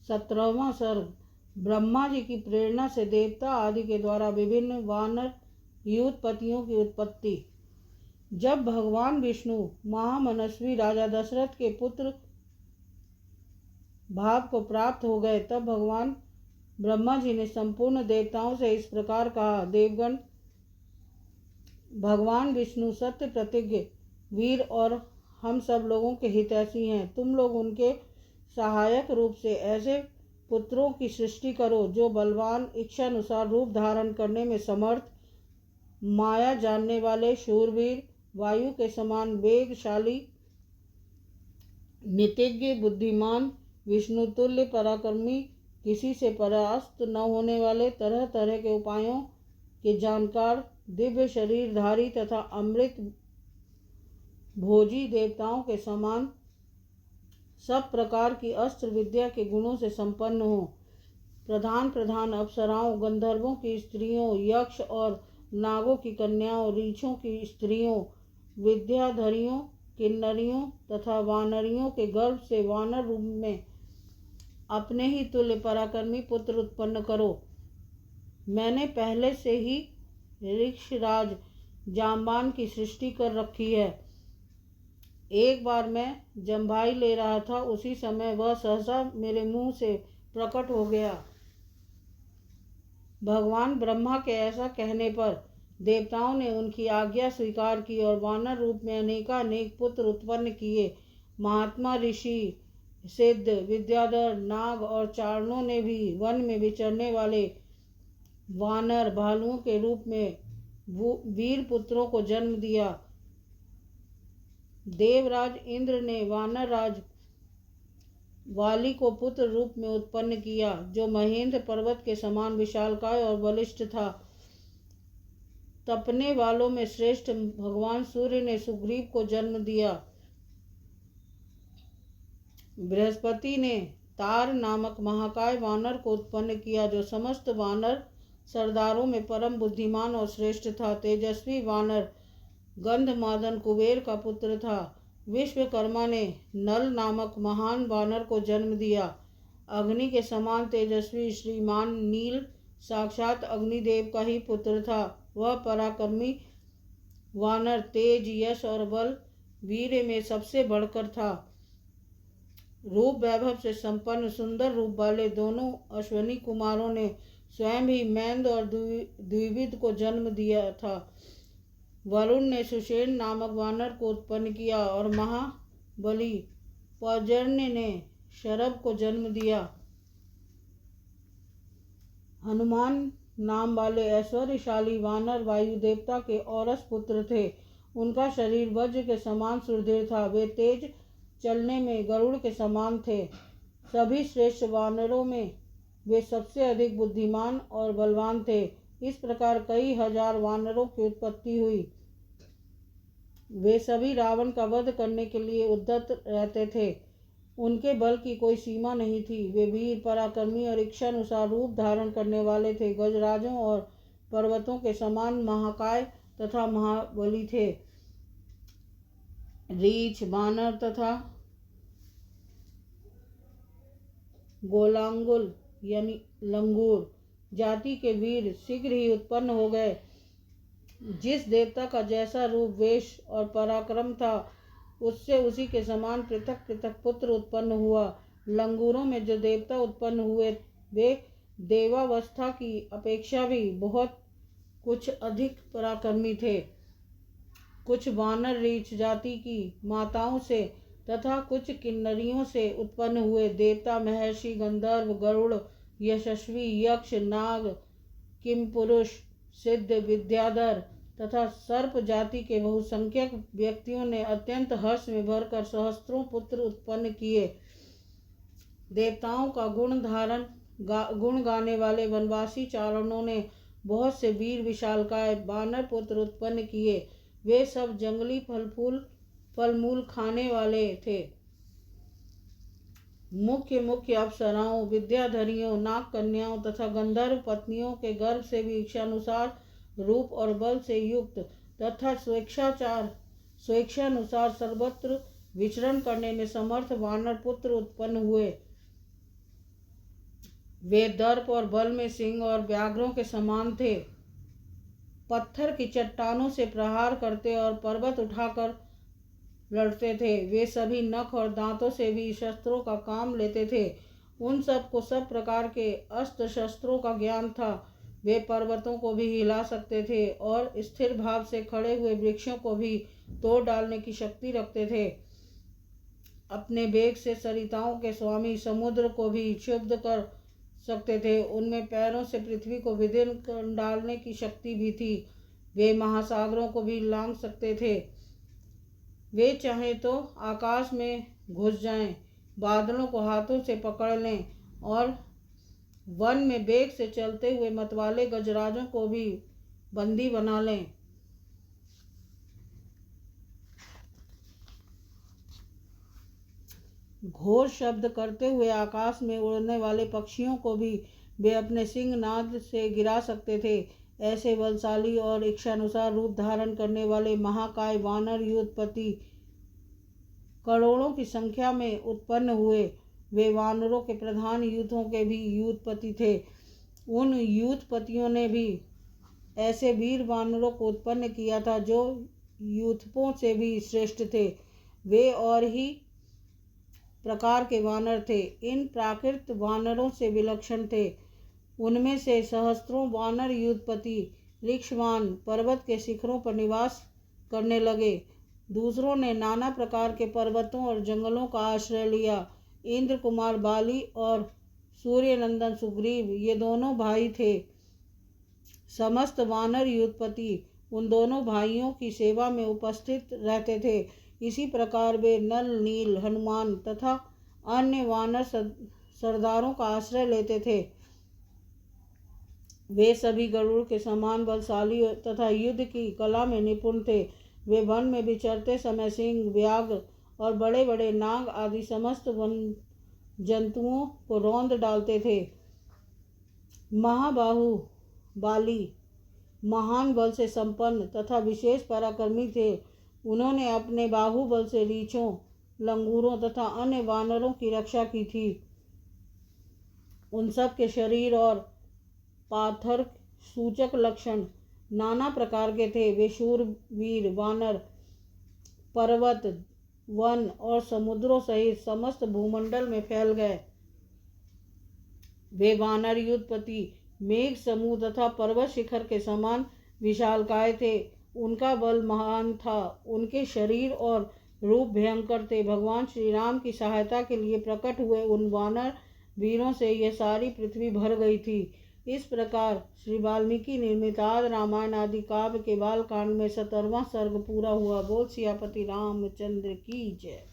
17वां सर्ग। ब्रह्मा जी की प्रेरणा से देवता आदि के द्वारा विभिन्न वानर युगपतियों की उत्पत्ति। जब भगवान विष्णु महामनस्वी राजा दशरथ के पुत्र भाव को प्राप्त हो गए, तब भगवान ब्रह्मा जी ने संपूर्ण देवताओं से इस प्रकार कहा, देवगण, भगवान विष्णु सत्य प्रतिज्ञ वीर और हम सब लोगों के हितैषी हैं। तुम लोग उनके सहायक रूप से ऐसे पुत्रों की सृष्टि करो जो बलवान, इच्छानुसार रूप धारण करने में समर्थ, माया जानने वाले, शूरवीर, वायु के समान वेगशाली, नीतिज्ञ, बुद्धिमान, विष्णु तुल्य पराक्रमी, किसी से परास्त न होने वाले, तरह तरह के उपायों के जानकार, दिव्य शरीरधारी तथा अमृत भोजी देवताओं के समान सब प्रकार की अस्त्र विद्या के गुणों से संपन्न हो। प्रधान प्रधान अप्सराओं, गंधर्वों की स्त्रियों, यक्ष और नागों की कन्याओं, रीछों की स्त्रियों, विद्याधरियों, किन्नरियों तथा वानरियों के गर्भ से वानर रूप में अपने ही तुल्य पराक्रमी पुत्र उत्पन्न करो। मैंने पहले से ही ऋक्षराज जाम्बान की सृष्टि कर रखी है। एक बार मैं जम्भाई ले रहा था, उसी समय वह सहसा मेरे मुंह से प्रकट हो गया। भगवान ब्रह्मा के ऐसा कहने पर देवताओं ने उनकी आज्ञा स्वीकार की और वानर रूप में अनेकानेक पुत्र उत्पन्न किए। महात्मा, ऋषि, सिद्ध, विद्याधर, नाग और चारणों ने भी वन में विचरने वाले वानर, भालुओं के रूप में वीर पुत्रों को जन्म दिया। देवराज इंद्र ने वानर राज वाली को पुत्र रूप में उत्पन्न किया, जो महेंद्र पर्वत के समान विशालकाय और बलिष्ठ था। तपने वालों में श्रेष्ठ भगवान सूर्य ने सुग्रीव को जन्म दिया। बृहस्पति ने तार नामक महाकाय वानर को उत्पन्न किया, जो समस्त वानर सरदारों में परम बुद्धिमान और श्रेष्ठ था। तेजस्वी वानर गंधमादन कुबेर का पुत्र था। विश्वकर्मा ने नल नामक महान वानर को जन्म दिया। अग्नि के समान तेजस्वी श्रीमान नील साक्षात अग्निदेव का ही पुत्र था। वह पराक्रमी वानर तेज, यश और बल, वीर में सबसे बढ़कर था। रूप वैभव से संपन्न सुंदर रूप वाले दोनों अश्वनी कुमारों ने स्वयं ही मैंद और द्विविद को जन्म दिया था। वरुण ने सुषेण नामक वानर को उत्पन्न किया और महाबली पर्जन्य ने शरभ को जन्म दिया। हनुमान नाम वाले ऐश्वर्यशाली वानर वायु देवता के औरस पुत्र थे। उनका शरीर वज्र के समान सुदृढ़ था। वे तेज चलने में गरुड़ के समान थे। सभी श्रेष्ठ वानरों में वे सबसे अधिक बुद्धिमान और बलवान थे। इस प्रकार कई हजार वानरों की उत्पत्ति हुई। वे सभी रावण का वध करने के लिए उद्यत रहते थे। उनके बल की कोई सीमा नहीं थी। वे वीर, पराक्रमी और इच्छानुसार रूप धारण करने वाले थे। गजराजों और पर्वतों के समान महाकाय तथा महाबली थे। रीछ, बानर तथा गोलांगुल यानी लंगूर जाति के वीर शीघ्र ही उत्पन्न हो गए। जिस देवता का जैसा रूप, वेश और पराक्रम था, उससे उसी के समान पृथक पृथक पुत्र उत्पन्न हुआ। लंगूरों में जो देवता उत्पन्न हुए, वे देवावस्था की अपेक्षा भी बहुत कुछ अधिक पराक्रमी थे। कुछ वानर रीछ जाति की माताओं से तथा कुछ किन्नरियों से उत्पन्न हुए। देवता, महर्षि, गंधर्व, गरुड़, यशस्वी, यक्ष, नाग, किमपुरुष, सिद्ध, विद्याधर तथा सर्प जाति के बहुसंख्यक व्यक्तियों ने अत्यंत हर्ष में भरकर सहस्त्रों पुत्र उत्पन्न किए। देवताओं का गुण गाने वाले वनवासी चारणों ने बहुत से वीर विशालकाय बानर पुत्र उत्पन्न किए। वे सब जंगली फल मूल खाने वाले थे। मुख्य अप्सराओं, विद्याधरियों, नाग कन्याओं तथा गंधर्व पत्नियों के गर्भ से भी इच्छानुसार रूप और बल से युक्त तथा स्वेच्छानुसार सर्वत्र विचरण करने में समर्थ वानर पुत्र उत्पन्न हुए। वे दर्प और बल में सिंह और व्याघ्रों के समान थे। पत्थर की चट्टानों से प्रहार करते और पर्वत उठाकर लड़ते थे। वे सभी नख और दांतों से भी शस्त्रों का काम लेते थे। उन सब को सब प्रकार के अस्त्र शस्त्रों का ज्ञान था। वे पर्वतों को भी हिला सकते थे और स्थिर भाव से खड़े हुए वृक्षों को भी तोड़ डालने की शक्ति रखते थे। अपने वेग से सरिताओं के स्वामी समुद्र को भी क्षुब्ध कर सकते थे। उनमें पैरों से पृथ्वी को विदीर्ण कर डालने की शक्ति भी थी। वे महासागरों को भी लांघ सकते थे। वे चाहे तो आकाश में घुस जाएं, बादलों को हाथों से पकड़ लें और वन में वेग से चलते हुए मतवाले गजराजों को भी बंदी बना लें। घोर शब्द करते हुए आकाश में उड़ने वाले पक्षियों को भी वे अपने सिंह नाद से गिरा सकते थे। ऐसे बलशाली और इच्छानुसार रूप धारण करने वाले महाकाय वानर युद्धपति करोड़ों की संख्या में उत्पन्न हुए। वे वानरों के प्रधान यूथों के भी युद्धपति थे। उन युद्धपतियों ने भी ऐसे वीर वानरों को उत्पन्न किया था जो यूथपों से भी श्रेष्ठ थे। वे और ही प्रकार के वानर थे। इन प्राकृत वानरों से विलक्षण थे। उनमें से सहस्त्रों वानर युद्धपति ऋक्षवान पर्वत के शिखरों पर निवास करने लगे। दूसरों ने नाना प्रकार के पर्वतों और जंगलों का आश्रय लिया। इंद्र कुमार बाली और सूर्यनंदन सुग्रीव ये दोनों भाई थे। समस्त वानर युद्धपति उन दोनों भाइयों की सेवा में उपस्थित रहते थे। इसी प्रकार वे नल नील हनुमान तथा अन्य वानर सरदारों का आश्रय लेते थे। वे सभी गरुड़ के समान बलशाली तथा युद्ध की कला में निपुण थे। वे वन में विचरते समय सिंह व्याघ्र और बड़े बड़े नाग आदि समस्त वन जंतुओं को रौंद डालते थे। महाबाहु बाली महान बल से संपन्न तथा विशेष पराक्रमी थे। उन्होंने अपने बाहुबल से रीछों लंगूरों तथा अन्य वानरों की रक्षा की थी। उन सब के शरीर और पाथर सूचक लक्षण नाना प्रकार के थे। वे शूरवीर वानर पर्वत वन और समुद्रों सहित समस्त भूमंडल में फैल गए। वे वानर युद्धपति मेघ समूह तथा पर्वत शिखर के समान विशालकाय थे। उनका बल महान था। उनके शरीर और रूप भयंकर थे। भगवान श्री राम की सहायता के लिए प्रकट हुए उन वानर वीरों से यह सारी पृथ्वी भर गई थी। इस प्रकार श्री वाल्मीकि निर्मित आदि रामायण आदि काव्य के बाल कांड में 17वां सर्ग पूरा हुआ। बोल सियापति रामचंद्र की जय।